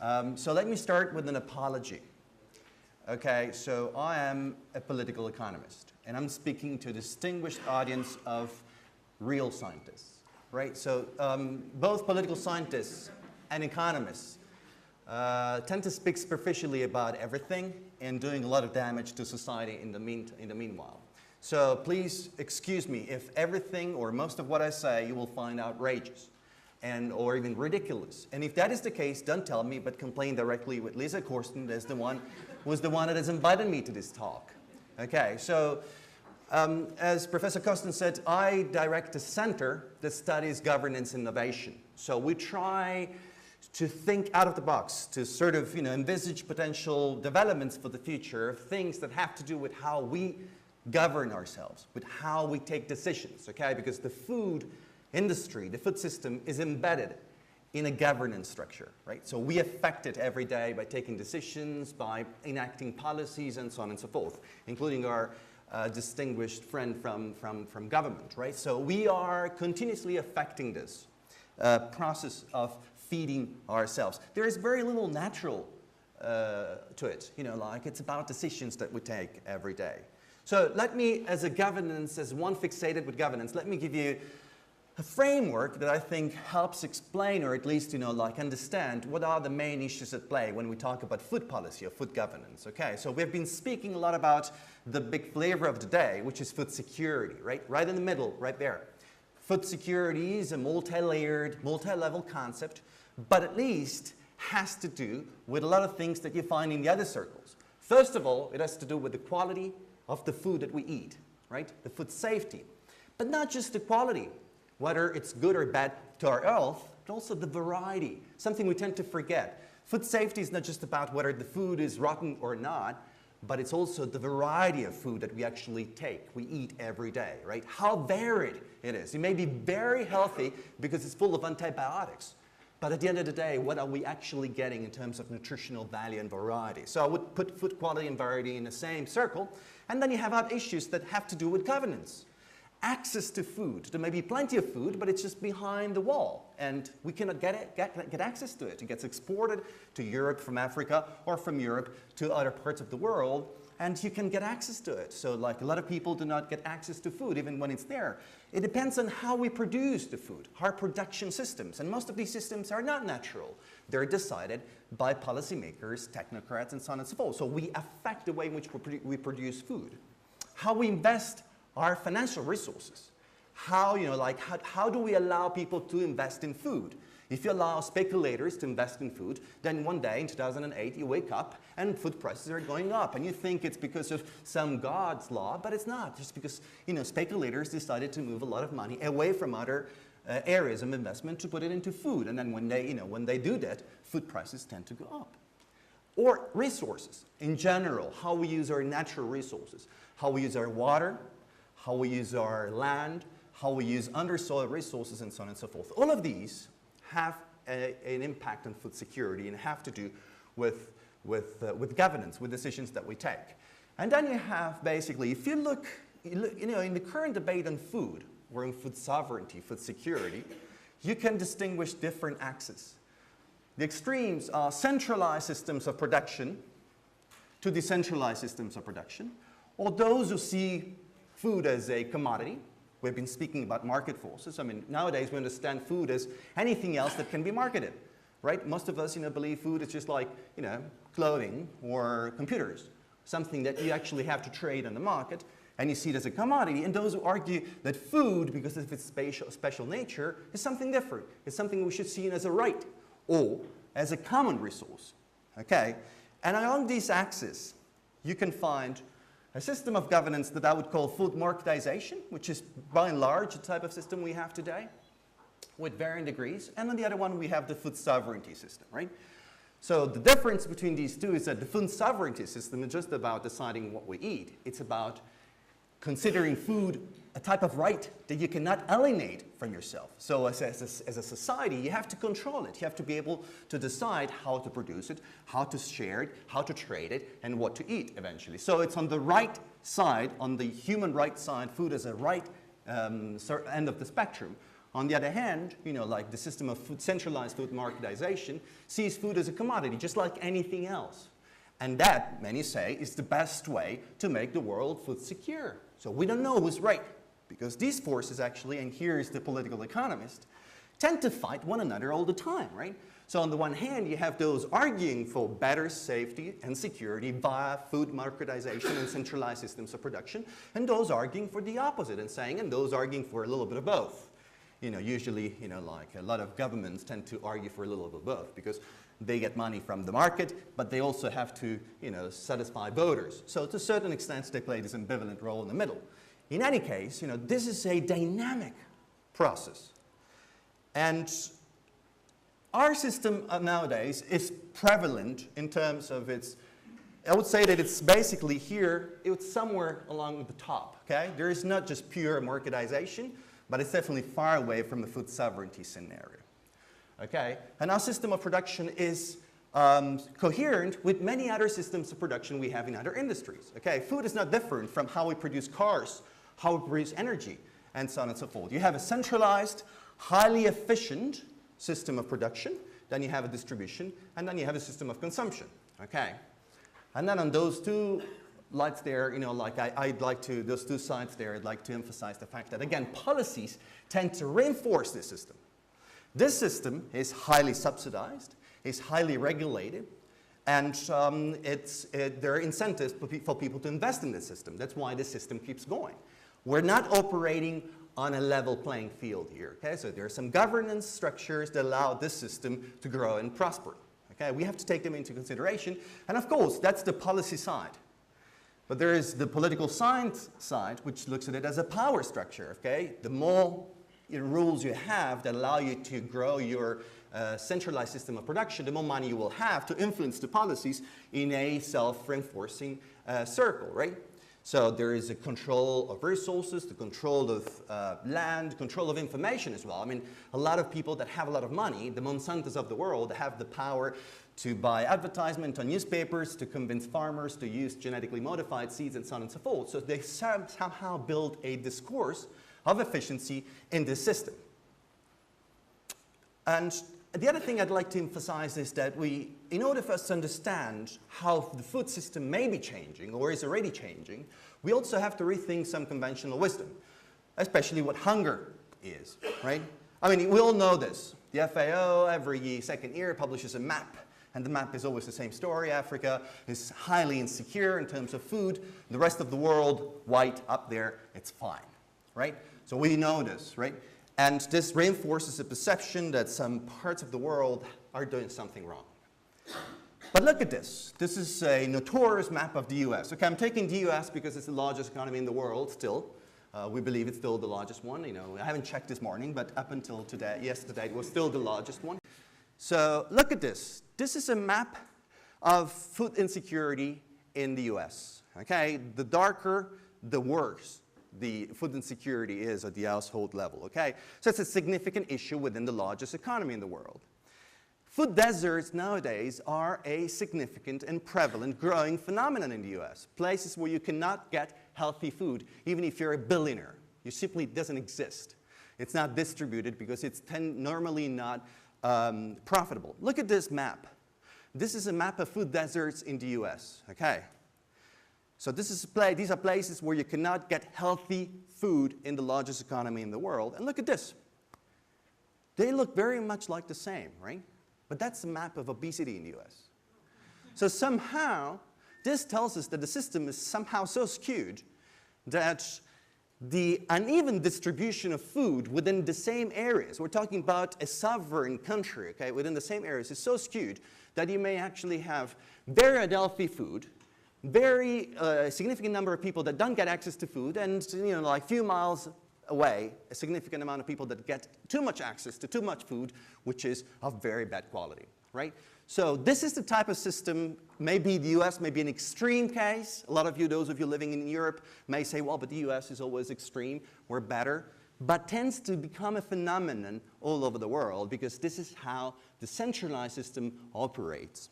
So let me start with an apology. Okay, so I am a political economist, and I'm speaking to a distinguished audience of real scientists, right? So both political scientists and economists tend to speak superficially about everything and doing a lot of damage to society in the meanwhile. So please excuse me if everything or most of what I say you will find outrageous or even ridiculous. And if that is the case, don't tell me, but complain directly with Lisa Corsten, who's the one that has invited me to this talk. Okay, so as Professor Corsten said, I direct a center that studies governance innovation. So we try to think out of the box, to sort of envisage potential developments for the future, things that have to do with how we govern ourselves, with how we take decisions, okay? Because the food industry, the food system is embedded in a governance structure, right? So we affect it every day by taking decisions, by enacting policies, and so on and so forth, including our distinguished friend from government, right? So we are continuously affecting this process of feeding ourselves. There is very little natural to it, like it's about decisions that we take every day. So let me, as one fixated with governance, let me give you a framework that I think helps explain, or at least, understand what are the main issues at play when we talk about food policy or food governance, okay? So we've been speaking a lot about the big flavor of the day, which is food security, right? Right in the middle, right there. Food security is a multi-layered, multi-level concept, but at least has to do with a lot of things that you find in the other circles. First of all, it has to do with the quality of the food that we eat, right? The food safety. But not just the quality, whether it's good or bad to our health, but also the variety, something we tend to forget. Food safety is not just about whether the food is rotten or not, but it's also the variety of food that we actually take, we eat every day, right? How varied it is. It may be very healthy because it's full of antibiotics, but at the end of the day, what are we actually getting in terms of nutritional value and variety? So I would put food quality and variety in the same circle, and then you have issues that have to do with governance. Access to food. There may be plenty of food, but it's just behind the wall, and we cannot get access to it. It gets exported to Europe from Africa, or from Europe to other parts of the world, and you can get access to it. So like a lot of people do not get access to food, even when it's there. It depends on how we produce the food, our production systems, and most of these systems are not natural. They're decided by policymakers, technocrats, and so on and so forth. So we affect the way in which we produce food. How we invest our financial resources. How do we allow people to invest in food? If you allow speculators to invest in food, then one day in 2008 you wake up and food prices are going up, and you think it's because of some God's law, but it's not. Just because speculators decided to move a lot of money away from other areas of investment to put it into food, and then when they do that, food prices tend to go up. Or resources in general, how we use our natural resources, how we use our water, how we use our land, how we use undersoil resources, and so on and so forth. All of these have an impact on food security and have to do with governance, with decisions that we take. And then you have basically, if you look in the current debate on food, or in food sovereignty, food security, you can distinguish different axes. The extremes are centralized systems of production to decentralized systems of production, or those who see food as a commodity. We've been speaking about market forces. I mean, nowadays we understand food as anything else that can be marketed, right? Most of us, believe food is just like, clothing or computers, something that you actually have to trade on the market, and you see it as a commodity. And those who argue that food, because of its special nature, is something different. It's something we should see as a right or as a common resource, okay? And along these axes, you can find a system of governance that I would call food marketization, which is by and large the type of system we have today, with varying degrees. And on the other one, we have the food sovereignty system, right? So the difference between these two is that the food sovereignty system is just about deciding what we eat. It's about considering food a type of right that you cannot alienate from yourself. So as a society, you have to control it. You have to be able to decide how to produce it, how to share it, how to trade it, and what to eat eventually. So it's on the right side, on the human rights side, food is a right end of the spectrum, On the other hand, like the system of centralized food marketization sees food as a commodity, just like anything else. And that, many say, is the best way to make the world food secure. So we don't know who's right, because these forces actually, and here is the political economist, tend to fight one another all the time, right? So on the one hand, you have those arguing for better safety and security via food marketization and centralized systems of production, and those arguing for the opposite and those arguing for a little bit of both. Usually, like a lot of governments tend to argue for a little bit of both because they get money from the market, but they also have to, satisfy voters. So to a certain extent, they play this ambivalent role in the middle. In any case, this is a dynamic process. And our system nowadays is prevalent in terms of its, I would say that it's basically here, it's somewhere along the top, okay? There is not just pure marketization, but it's definitely far away from the food sovereignty scenario, okay? And our system of production is coherent with many other systems of production we have in other industries, okay? Food is not different from how we produce cars, how we produce energy, and so on and so forth. You have a centralized, highly efficient system of production, then you have a distribution, and then you have a system of consumption, okay? And then on those two lights there, those two sides there, I'd like to emphasize the fact that, again, policies tend to reinforce this system. This system is highly subsidized, is highly regulated, and there are incentives for people to invest in this system. That's why this system keeps going. We're not operating on a level playing field here, okay? So there are some governance structures that allow this system to grow and prosper, okay? We have to take them into consideration, and of course, that's the policy side. But there is the political science side, which looks at it as a power structure, okay? The more rules you have that allow you to grow your centralized system of production, the more money you will have to influence the policies in a self-reinforcing circle, right? So there is a control of resources, the control of land, control of information as well. I mean, a lot of people that have a lot of money, the Monsantos of the world, have the power to buy advertisement on newspapers, to convince farmers to use genetically modified seeds and so on and so forth. So they somehow build a discourse of efficiency in this system. And the other thing I'd like to emphasize is that in order for us to understand how the food system may be changing or is already changing, we also have to rethink some conventional wisdom, especially what hunger is, right? I mean, we all know this. The FAO every second year publishes a map, and the map is always the same story. Africa is highly insecure in terms of food. The rest of the world, white up there, it's fine, right? So we know this, right? And this reinforces the perception that some parts of the world are doing something wrong. But look at this. This is a notorious map of the US. Okay, I'm taking the US because it's the largest economy in the world still. We believe it's still the largest one. I haven't checked this morning, but up until yesterday, it was still the largest one. So look at this. This is a map of food insecurity in the US. Okay, the darker, the worse the food insecurity is at the household level, okay? So it's a significant issue within the largest economy in the world. Food deserts nowadays are a significant and prevalent growing phenomenon in the US. Places where you cannot get healthy food, even if you're a billionaire. It simply doesn't exist. It's not distributed because it's normally not profitable. Look at this map. This is a map of food deserts in the US, okay? So these are places where you cannot get healthy food in the largest economy in the world. And look at this. They look very much like the same, right? But that's a map of obesity in the US. So somehow, this tells us that the system is somehow so skewed that the uneven distribution of food within the same areas, we're talking about a sovereign country, okay, within the same areas, is so skewed that you may actually have very unhealthy food, very significant number of people that don't get access to food, and like a few miles away, a significant amount of people that get too much access to too much food, which is of very bad quality, right? So this is the type of system, maybe the US may be an extreme case. A lot of you, those of you living in Europe, may say, well, but the US is always extreme, we're better, but tends to become a phenomenon all over the world because this is how the centralized system operates.